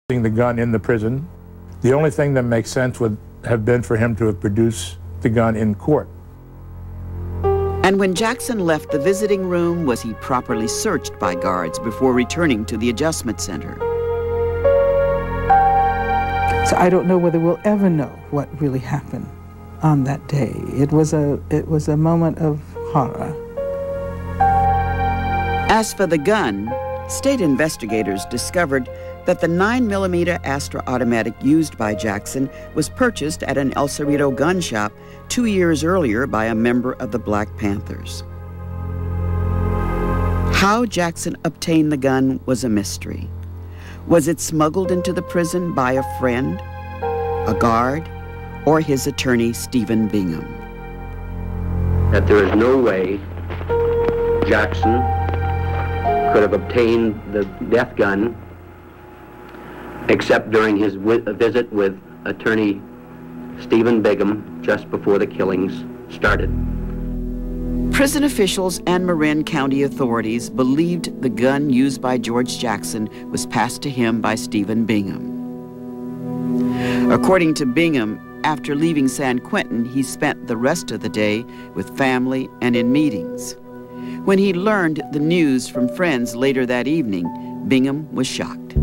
the gun in the prison. The only thing that makes sense would have been for him to have produced the gun in court. And when Jackson left the visiting room, was he properly searched by guards before returning to the adjustment center? So I don't know whether we'll ever know what really happened on that day. It was a moment of horror. As for the gun, state investigators discovered that the 9mm Astra automatic used by Jackson was purchased at an El Cerrito gun shop 2 years earlier by a member of the Black Panthers. How Jackson obtained the gun was a mystery. Was it smuggled into the prison by a friend, a guard, or his attorney, Stephen Bingham? That there is no way Jackson could have obtained the death gun except during his visit with attorney Stephen Bingham just before the killings started. Prison officials and Marin County authorities believed the gun used by George Jackson was passed to him by Stephen Bingham. According to Bingham, after leaving San Quentin, he spent the rest of the day with family and in meetings. When he learned the news from friends later that evening, Bingham was shocked.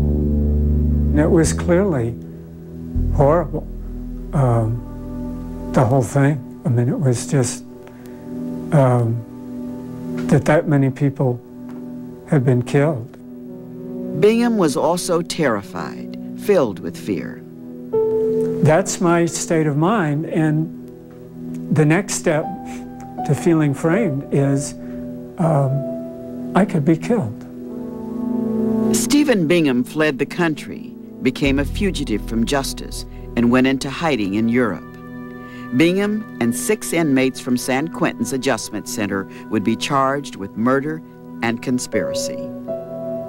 It was clearly horrible, the whole thing. I mean, it was just that many people had been killed. Bingham was also terrified, filled with fear. That's my state of mind, and the next step to feeling framed is I could be killed. Stephen Bingham fled the country, became a fugitive from justice, and went into hiding in Europe. Bingham and 6 inmates from San Quentin's adjustment center would be charged with murder and conspiracy.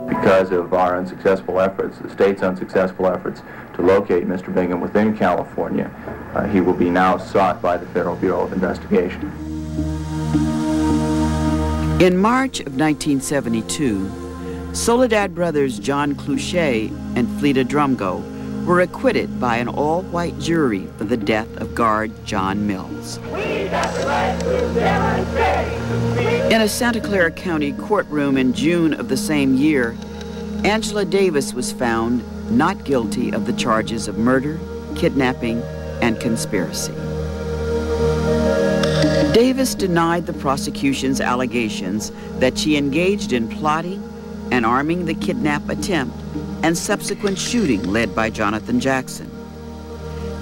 Because of our unsuccessful efforts, the state's unsuccessful efforts to locate Mr. Bingham within California, he will be now sought by the Federal Bureau of Investigation. In March of 1972, Soledad brothers John Clouchet and Fleta Drumgo were acquitted by an all-white jury for the death of guard John Mills. In a Santa Clara County courtroom in June of the same year, Angela Davis was found not guilty of the charges of murder, kidnapping, and conspiracy. Davis denied the prosecution's allegations that she engaged in plotting and arming the kidnap attempt and subsequent shooting led by Jonathan Jackson.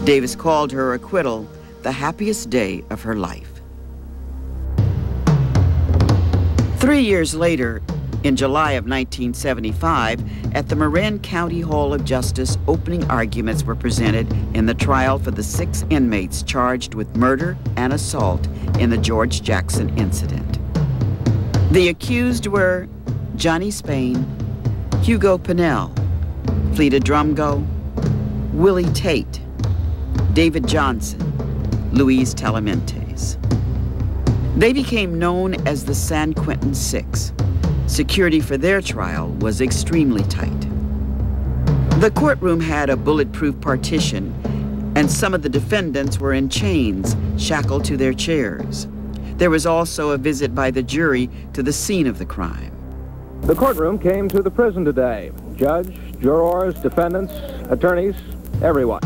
Davis called her acquittal the happiest day of her life. 3 years later, in July of 1975, at the Marin County Hall of Justice, opening arguments were presented in the trial for the 6 inmates charged with murder and assault in the George Jackson incident. The accused were Johnny Spain, Hugo Pinnell, Fleta Drumgo, Willie Tate, David Johnson, Luis Talamentes. They became known as the San Quentin Six. Security for their trial was extremely tight. The courtroom had a bulletproof partition, and some of the defendants were in chains, shackled to their chairs. There was also a visit by the jury to the scene of the crime. The courtroom came to the prison today. Judge, jurors, defendants, attorneys, everyone.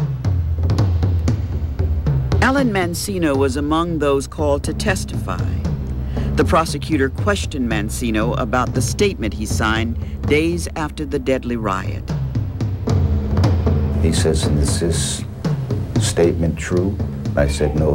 Alan Mancino was among those called to testify. The prosecutor questioned Mancino about the statement he signed days after the deadly riot. He says, "Is this statement true?" I said, "No,